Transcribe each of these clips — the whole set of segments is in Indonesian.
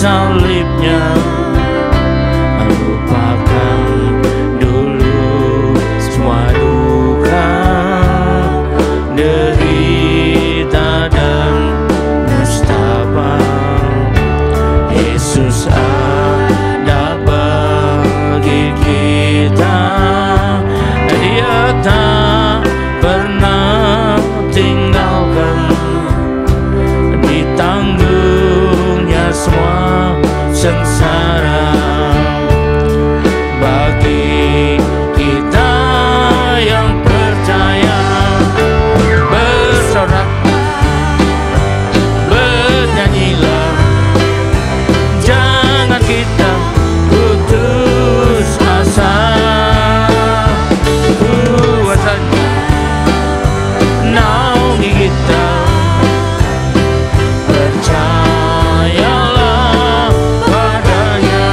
salibnya, lupakan dulu semua duka, derita dan nestapa. Yesus ada bagi kita, Dia tak pernah tinggalkan, ditanggungnya semua sengsara. Bagi kita yang percaya, bersorak, bernyanyilah, jangan kita putus asa. Kuasanya naungi kita, percayalah padanya.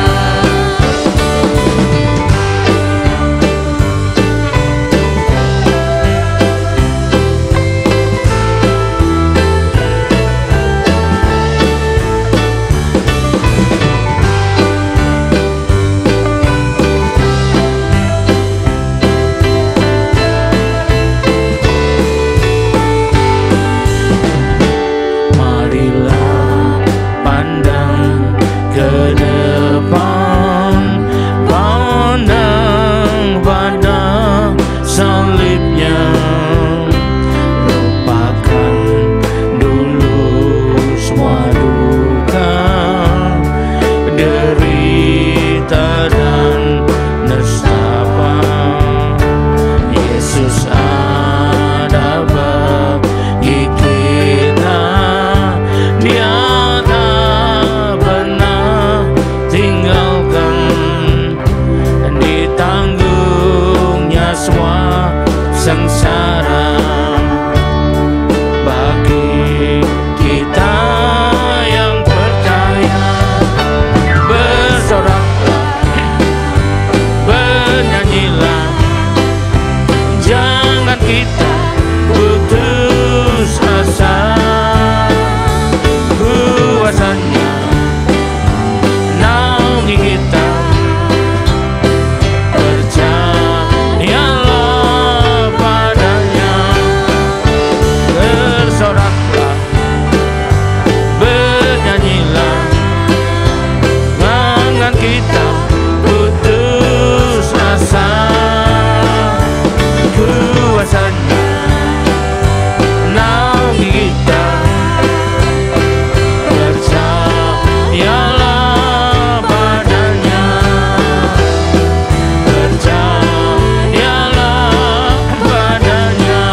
Marilah pandang ke depan, pandang pada salibnya, lupakan dulu semua duka, derita dan nestapa. Yesus ada bagi kita, Dia tak pernah tinggalkan, ditanggungnya semua sengsara. Bagi kita yang percaya, bersoraklah, bernyanyilah, jangan kita putus asa. Kuasanya naungi kita, percayalah padanya. Bersoraklah, bernyanyilah, jangan kita putus asa. Kuasanya naungi kita, percayalah padanya, percayalah padanya,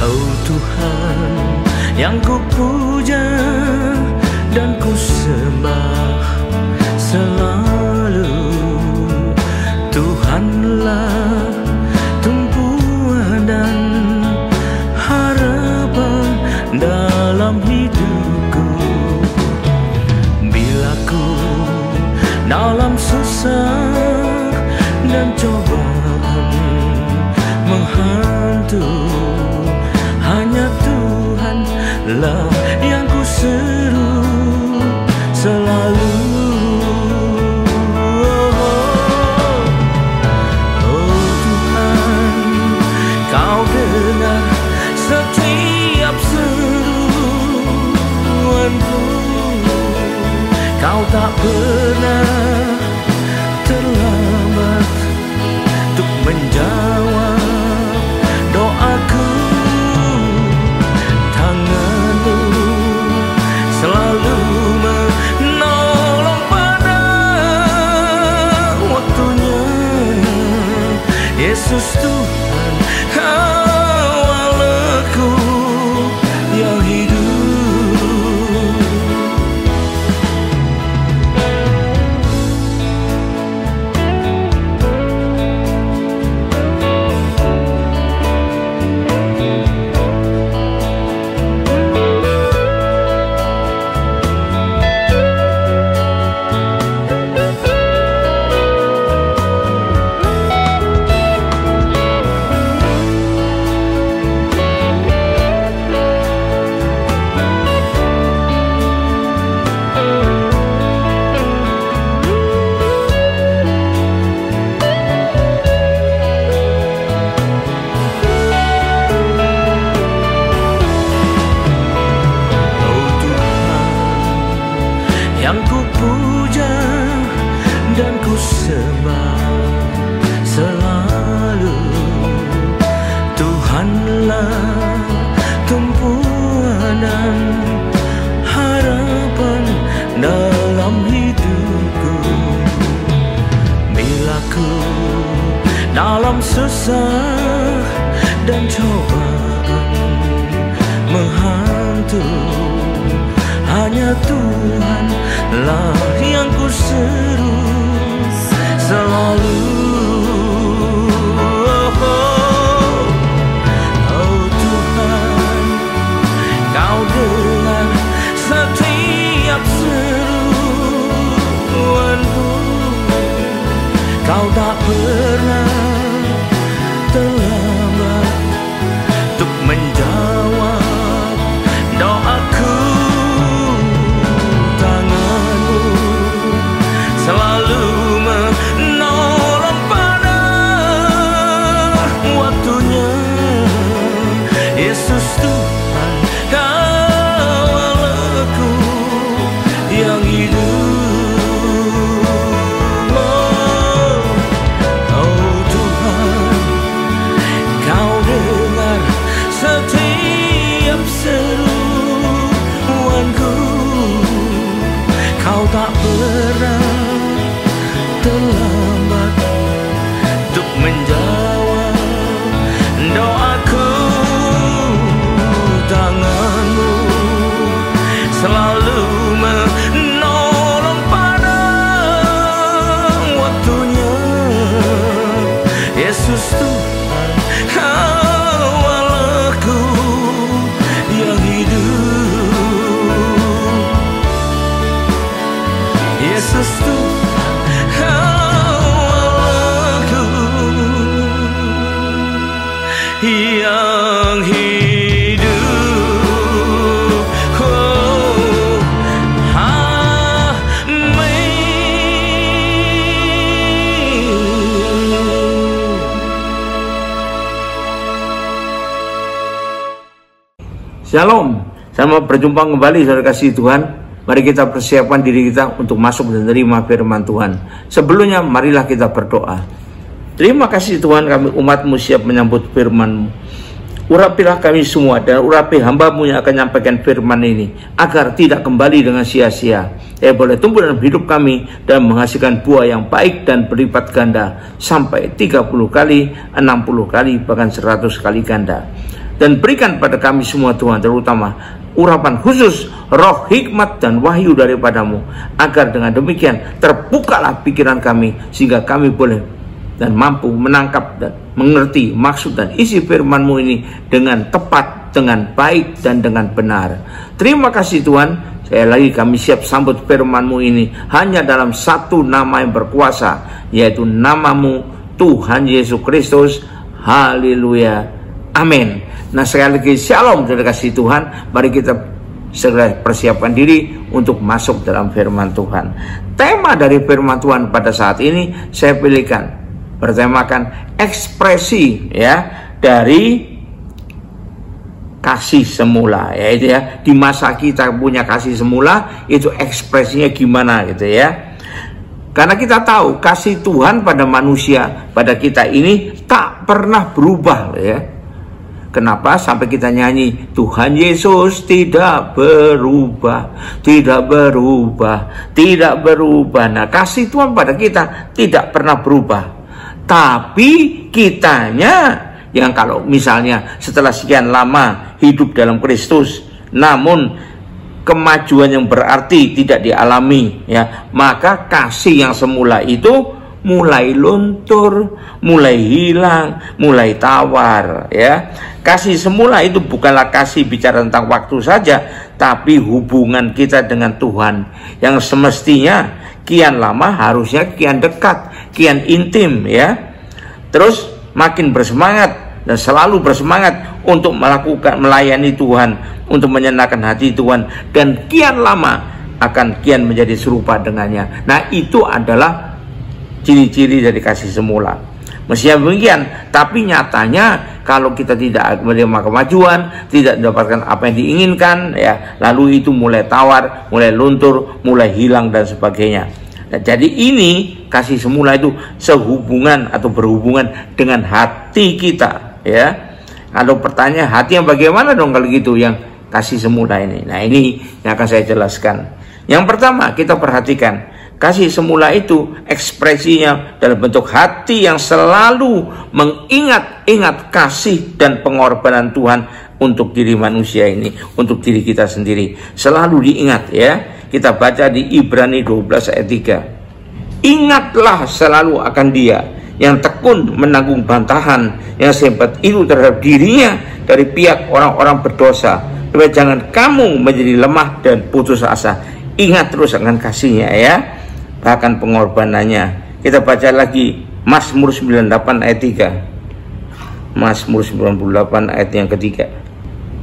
Oh Tuhan yang ku puja dan ku sembah selalu, Tuhanlah tumpuan dan harapan dalam hidupku. Bila ku dalam susah dan cobaan menghantui, hanya Tuhanlah yang ku seru selalu. Oh Tuhan, Kau dengar setiap seruanku, Kau tak pernah terlambat untuk menjawab doaku. Tangan-Mu selalu menolong pada waktunya. Yesus Tuhan, awalku yang hidup. sembah selalu. Tuhanlah tumpuan dan harapan dalam hidupku. Bila ku dalam susah dan cobaan menghantui, hanya Tuhanlah yang ku seru selalu. Oh Tuhan, Kau dengar setiap seruanku. Kau tak pernah terlambat untuk menjawab doaku. Tangan-Mu selalu menolong pada waktunya. Yesus Tuhan, Kau-Allahku yang hidup. Oh Tuhan, Kau dengar setiap seruanku. Kau tak pernah terlambat untuk menjawab doaku. Tangan-Mu selalu menolong pada waktunya. Yesus Tuhan, Kau-Allahku yang hidup. Yesus Tuhan, Kau-Allahku yang hidup. Oh, Shalom, selamat berjumpa kembali saudara kasih Tuhan. Mari kita persiapkan diri kita untuk masuk dan menerima firman Tuhan. Sebelumnya marilah kita berdoa. Terima kasih Tuhan, kami umat-Mu siap menyambut firman-Mu. Urapilah kami semua dan urapi hamba-Mu yang akan menyampaikan firman ini, agar tidak kembali dengan sia-sia. Boleh tumbuh dalam hidup kami dan menghasilkan buah yang baik dan berlipat ganda, sampai 30 kali, 60 kali, bahkan 100 kali ganda. Dan berikan pada kami semua Tuhan, terutama urapan khusus roh hikmat dan wahyu daripada-Mu, agar dengan demikian terbukalah pikiran kami, sehingga kami boleh dan mampu menangkap dan mengerti maksud dan isi firman-Mu ini dengan tepat, dengan baik, dan dengan benar. Terima kasih Tuhan. Sekali lagi kami siap sambut firman-Mu ini hanya dalam satu nama yang berkuasa, yaitu nama-Mu Tuhan Yesus Kristus. Haleluya, amin. Nah, sekali lagi shalom saudara kasih Tuhan. Mari kita segera persiapkan diri untuk masuk dalam firman Tuhan. Tema dari firman Tuhan pada saat ini saya pilihkan, bertemakan ekspresi ya dari kasih semula, yaitu ya, di masa kita punya kasih semula, itu ekspresinya gimana gitu ya. Karena kita tahu kasih Tuhan pada manusia, pada kita ini tak pernah berubah ya. Kenapa sampai kita nyanyi Tuhan Yesus tidak berubah, tidak berubah, tidak berubah. Nah, kasih Tuhan pada kita tidak pernah berubah. Tapi kitanya yang kalau misalnya setelah sekian lama hidup dalam Kristus, namun kemajuan yang berarti tidak dialami ya, maka kasih yang semula itu mulai luntur, mulai hilang, mulai tawar ya. Kasih semula itu bukanlah kasih bicara tentang waktu saja, tapi hubungan kita dengan Tuhan yang semestinya kian lama harusnya kian dekat, kian intim ya. Terus makin bersemangat dan selalu bersemangat untuk melakukan, melayani Tuhan, untuk menyenangkan hati Tuhan, dan kian lama akan kian menjadi serupa dengannya. Nah, itu adalah ciri-ciri dari kasih semula. Mestinya demikian, tapi nyatanya kalau kita tidak menerima kemajuan, tidak mendapatkan apa yang diinginkan ya, lalu itu mulai tawar, mulai luntur, mulai hilang dan sebagainya. Nah, jadi ini kasih semula itu sehubungan atau berhubungan dengan hati kita, ya. Kalau pertanyaan hati yang bagaimana dong kalau gitu yang kasih semula ini? Nah, ini yang akan saya jelaskan. Yang pertama, kita perhatikan kasih semula itu ekspresinya dalam bentuk hati yang selalu mengingat-ingat kasih dan pengorbanan Tuhan untuk diri manusia ini, untuk diri kita sendiri. Selalu diingat, ya. Kita baca di Ibrani 12 ayat 3. Ingatlah selalu akan Dia yang tekun menanggung bantahan yang sehebat itu terhadap dirinya dari pihak orang-orang berdosa, supaya jangan kamu menjadi lemah dan putus asa. Ingat terus akan kasih-Nya, ya, bahkan pengorbanannya. Kita baca lagi Mazmur 98 ayat 3. Mazmur 98 ayat yang ketiga.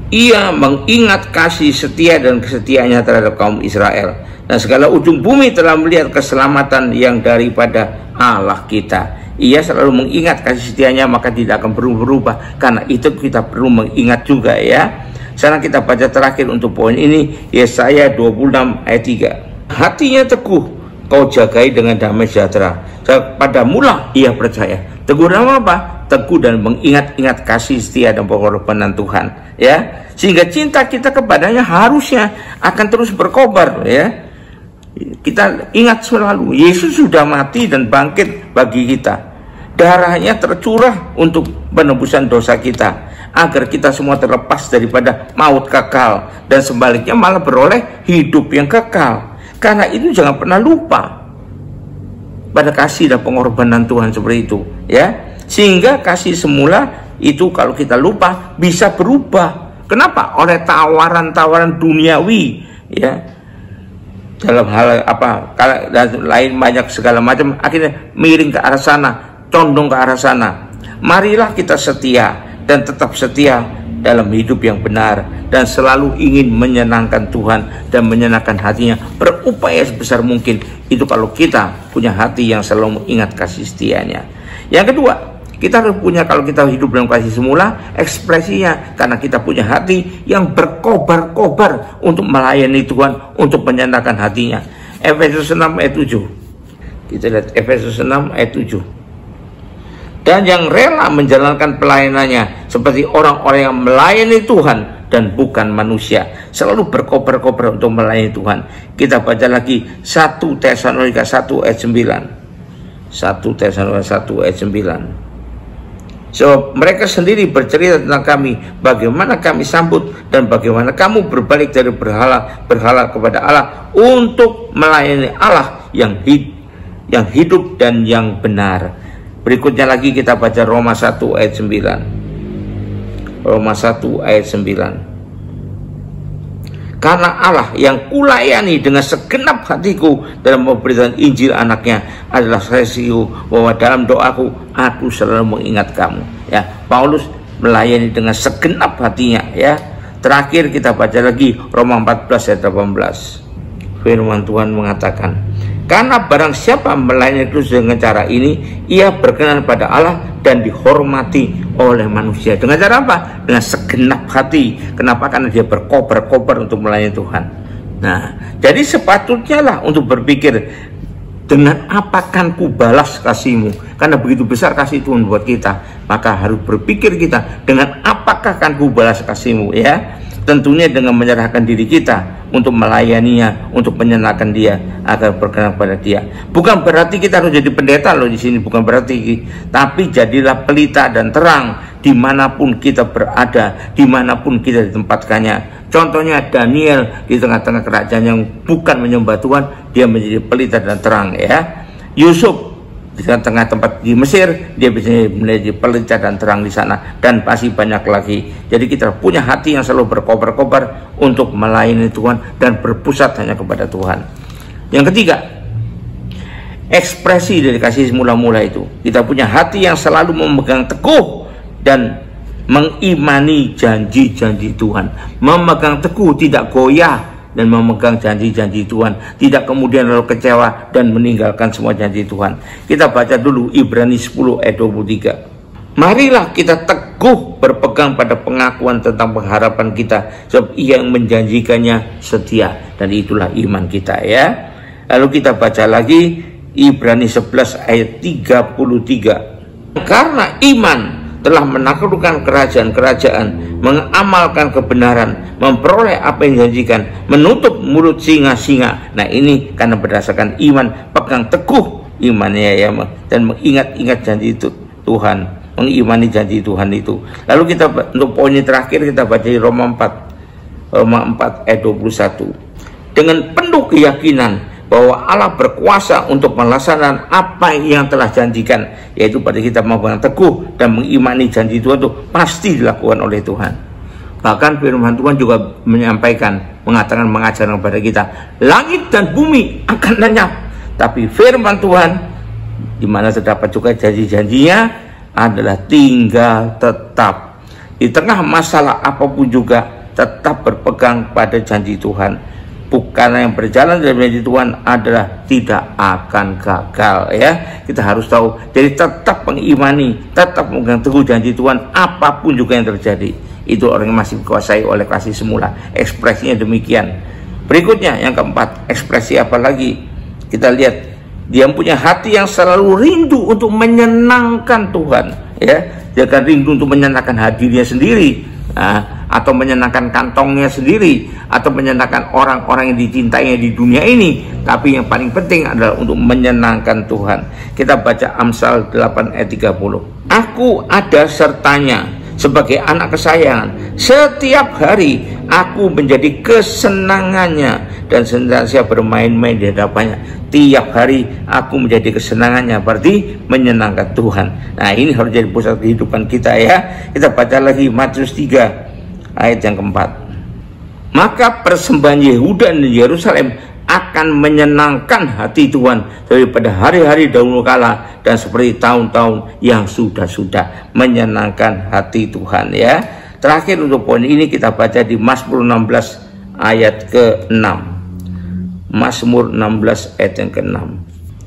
Ia mengingat kasih setia dan kesetiaannya terhadap kaum Israel, dan segala ujung bumi telah melihat keselamatan yang daripada Allah kita. Ia selalu mengingat kasih setianya, maka tidak akan berubah. Karena itu kita perlu mengingat juga, ya. Sekarang kita baca terakhir untuk poin ini, Yesaya 26 ayat 3. Hatinya teguh, kau jagai dengan damai sejahtera. Padamulah ia percaya. Teguh dalam apa? Teguh dan mengingat-ingat kasih setia dan pengorbanan Tuhan, ya. Sehingga cinta kita kepadanya harusnya akan terus berkobar, ya. Kita ingat selalu Yesus sudah mati dan bangkit bagi kita. Darahnya tercurah untuk penebusan dosa kita, agar kita semua terlepas daripada maut kekal, dan sebaliknya malah beroleh hidup yang kekal. Karena itu jangan pernah lupa pada kasih dan pengorbanan Tuhan seperti itu, ya. Sehingga kasih semula itu kalau kita lupa bisa berubah. Kenapa? Oleh tawaran-tawaran duniawi, ya, dalam hal apa, dan lain banyak segala macam, akhirnya miring ke arah sana, condong ke arah sana. Marilah kita setia dan tetap setia dalam hidup yang benar, dan selalu ingin menyenangkan Tuhan dan menyenangkan hatinya, berupaya sebesar mungkin. Itu kalau kita punya hati yang selalu mengingat kasih setianya. Yang kedua, kita harus punya, kalau kita hidup dalam kasih semula, ekspresinya karena kita punya hati yang berkobar-kobar untuk melayani Tuhan, untuk menyenangkan hatinya. Efesus 6 ayat 7. Kita lihat Efesus 6 ayat 7. Dan yang rela menjalankan pelayanannya seperti orang-orang yang melayani Tuhan dan bukan manusia, selalu berkobar-kobar untuk melayani Tuhan. Kita baca lagi 1 Tesalonika 1 ayat 9. 1 Tesalonika 1 ayat 9. Sebab mereka sendiri bercerita tentang kami, bagaimana kami sambut dan bagaimana kamu berbalik dari berhala kepada Allah untuk melayani Allah yang hidup dan yang benar. Berikutnya lagi kita baca Roma 1 ayat 9. Roma 1 ayat 9. Karena Allah yang kulayani dengan segenap hatiku dalam memberitakan Injil anaknya adalah saksiku bahwa dalam doaku aku selalu mengingat kamu. Ya, Paulus melayani dengan segenap hatinya, ya. Terakhir kita baca lagi Roma 14 ayat 18. Firman Tuhan mengatakan, karena barang siapa melayani Kristus dengan cara ini, ia berkenan pada Allah dan dihormati oleh manusia. Dengan cara apa? Dengan segenap hati. Kenapa? Karena dia berkobar-kobar untuk melayani Tuhan. Nah, jadi sepatutnya lah untuk berpikir, dengan apa kan ku balas kasihmu? Karena begitu besar kasih Tuhan buat kita, maka harus berpikir kita, dengan apakah kan ku balas kasihmu, ya? Tentunya dengan menyerahkan diri kita untuk melayaninya, untuk menyenangkan dia, agar berkenan pada dia. Bukan berarti kita harus jadi pendeta loh di sini, bukan berarti. Tapi jadilah pelita dan terang dimanapun kita berada, dimanapun kita ditempatkannya. Contohnya Daniel di tengah-tengah kerajaan yang bukan menyembah Tuhan, dia menjadi pelita dan terang, ya. Yusuf di tengah tempat di Mesir, dia bisa menjadi pelita dan terang di sana, dan pasti banyak lagi. Jadi kita punya hati yang selalu berkobar-kobar untuk melayani Tuhan dan berpusat hanya kepada Tuhan. Yang ketiga, ekspresi dari kasih mula-mula itu, kita punya hati yang selalu memegang teguh dan mengimani janji-janji Tuhan. Memegang teguh, tidak goyah, dan memegang janji-janji Tuhan, tidak kemudian lalu kecewa dan meninggalkan semua janji Tuhan. Kita baca dulu Ibrani 10 ayat 23. Marilah kita teguh berpegang pada pengakuan tentang pengharapan kita, sebab ia yang menjanjikannya setia, dan itulah iman kita, ya. Lalu kita baca lagi Ibrani 11 ayat 33. Karena iman telah menaklukkan kerajaan-kerajaan, mengamalkan kebenaran, memperoleh apa yang dijanjikan, menutup mulut singa-singa. Nah, ini karena berdasarkan iman, pegang teguh imannya ya, dan mengingat-ingat janji itu Tuhan, mengimani janji Tuhan itu. Lalu kita untuk poin terakhir kita baca di Roma 4 ayat 21. Dengan penuh keyakinan bahwa Allah berkuasa untuk melaksanakan apa yang telah janjikan, yaitu pada kita memegang teguh dan mengimani janji Tuhan itu pasti dilakukan oleh Tuhan. Bahkan firman Tuhan juga mengatakan, mengajarkan kepada kita, langit dan bumi akan lenyap, tapi firman Tuhan di mana terdapat juga janji-janjinya adalah tinggal tetap. Di tengah masalah apapun juga tetap berpegang pada janji Tuhan. Bukan yang berjalan dalam janji Tuhan adalah tidak akan gagal ya. Kita harus tahu. Jadi tetap mengimani, tetap memegang teguh janji Tuhan apapun juga yang terjadi. Itu orang yang masih dikuasai oleh kasih semula. Ekspresinya demikian. Berikutnya yang keempat, ekspresi apa lagi? Kita lihat, dia punya hati yang selalu rindu untuk menyenangkan Tuhan ya. Dia akan rindu untuk menyenangkan hadirnya sendiri. Atau menyenangkan kantongnya sendiri, atau menyenangkan orang-orang yang dicintainya di dunia ini. Tapi yang paling penting adalah untuk menyenangkan Tuhan. Kita baca Amsal 8 ayat 30. Aku ada sertanya sebagai anak kesayangan. Setiap hari aku menjadi kesenangannya dan senantiasa bermain-main di hadapannya. Tiap hari aku menjadi kesenangannya, berarti menyenangkan Tuhan. Nah, ini harus jadi pusat kehidupan kita ya. Kita baca lagi Matius 3 ayat yang keempat. Maka persembahan Yehuda dan Yerusalem akan menyenangkan hati Tuhan daripada hari-hari dahulu kala dan seperti tahun-tahun yang sudah-sudah. Menyenangkan hati Tuhan ya. Terakhir untuk poin ini kita baca di Mazmur 16 ayat ke-6. Mazmur 16 ayat yang ke-6.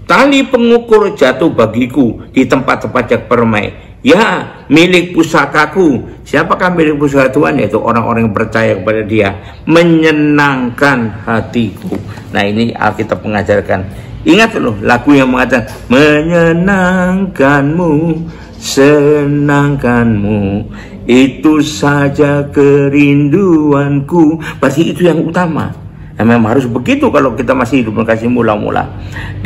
Tali pengukur jatuh bagiku di tempat-tempat yang permai. Ya, milik pusakaku. Siapakah milik pusaka Tuhan? Yaitu orang-orang yang percaya kepada Dia. Menyenangkan hatiku. Nah, ini Alkitab mengajarkan. Ingat loh lagu yang mengatakan menyenangkanmu, senangkanmu, itu saja kerinduanku. Pasti itu yang utama. Nah, memang harus begitu kalau kita masih hidup kasih mula-mula.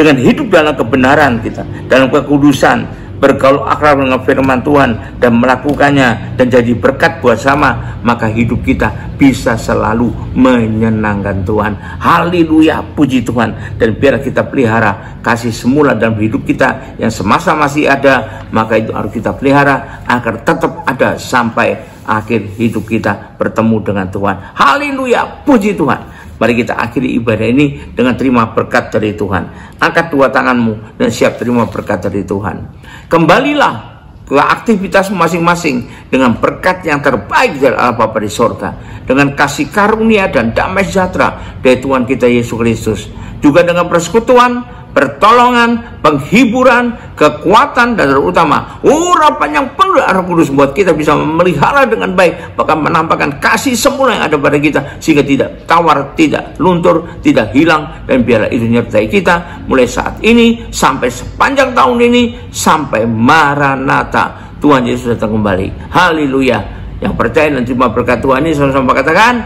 Dengan hidup dalam kebenaran kita, dalam kekudusan, bergaul akrab dengan firman Tuhan dan melakukannya dan jadi berkat buat sama, maka hidup kita bisa selalu menyenangkan Tuhan. Haleluya, puji Tuhan. Dan biar kita pelihara kasih semula dalam hidup kita yang semasa masih ada, maka itu harus kita pelihara agar tetap ada sampai akhir hidup kita bertemu dengan Tuhan. Haleluya, puji Tuhan. Mari kita akhiri ibadah ini dengan terima berkat dari Tuhan. Angkat dua tanganmu dan siap terima berkat dari Tuhan. Kembalilah ke aktivitas masing-masing dengan berkat yang terbaik dari Allah Bapa di sorga, dengan kasih karunia dan damai sejahtera dari Tuhan kita Yesus Kristus, juga dengan persekutuan, pertolongan, penghiburan, kekuatan, dan terutama urapan yang penuh Roh Kudus buat kita bisa memelihara dengan baik, bahkan menampakkan kasih semula yang ada pada kita, sehingga tidak tawar, tidak luntur, tidak hilang, dan biarlah itu menyertai kita mulai saat ini sampai sepanjang tahun ini sampai Maranatha, Tuhan Yesus datang kembali. Haleluya. Yang percaya dan terima berkat Tuhan ini sama-sama katakan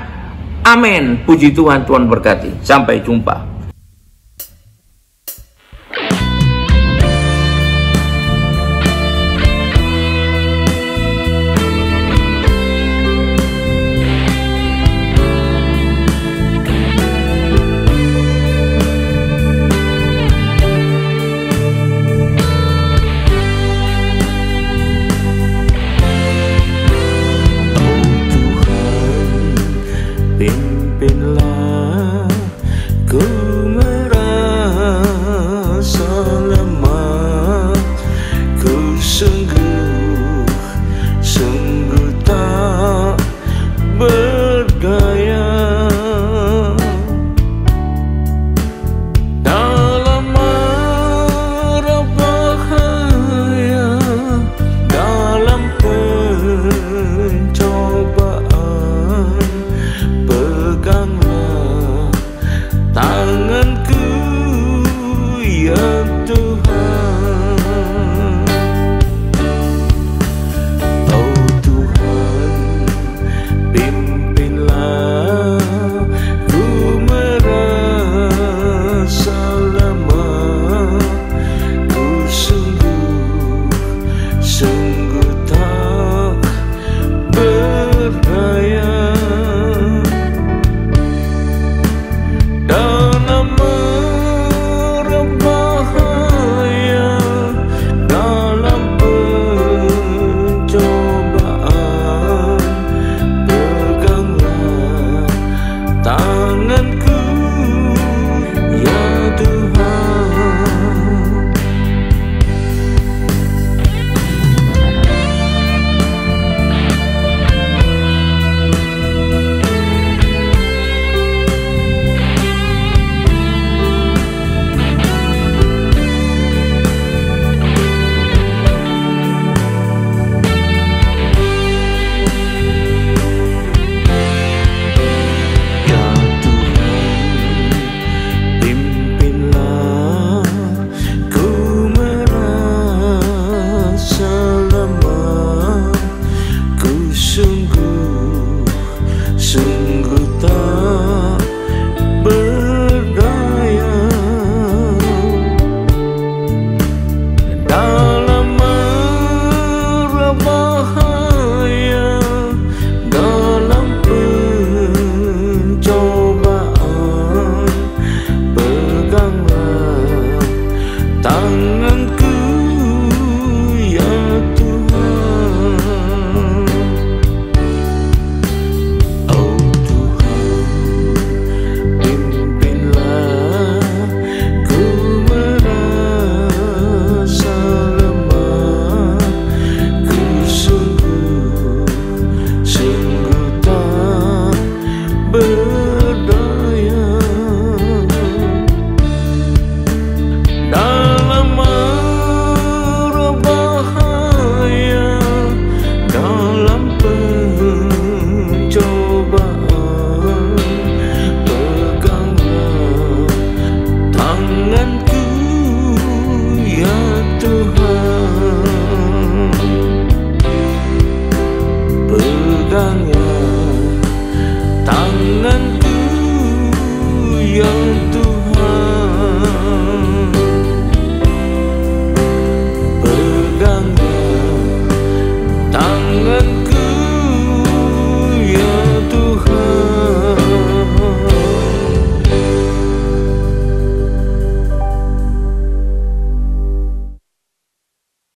amin. Puji Tuhan, Tuhan berkati. Sampai jumpa. Pimpinlah ku merasa lemah, ku sungguh tak berdaya. Dalam mara bahaya, dalam pencobaan, peganglah tangan Tangan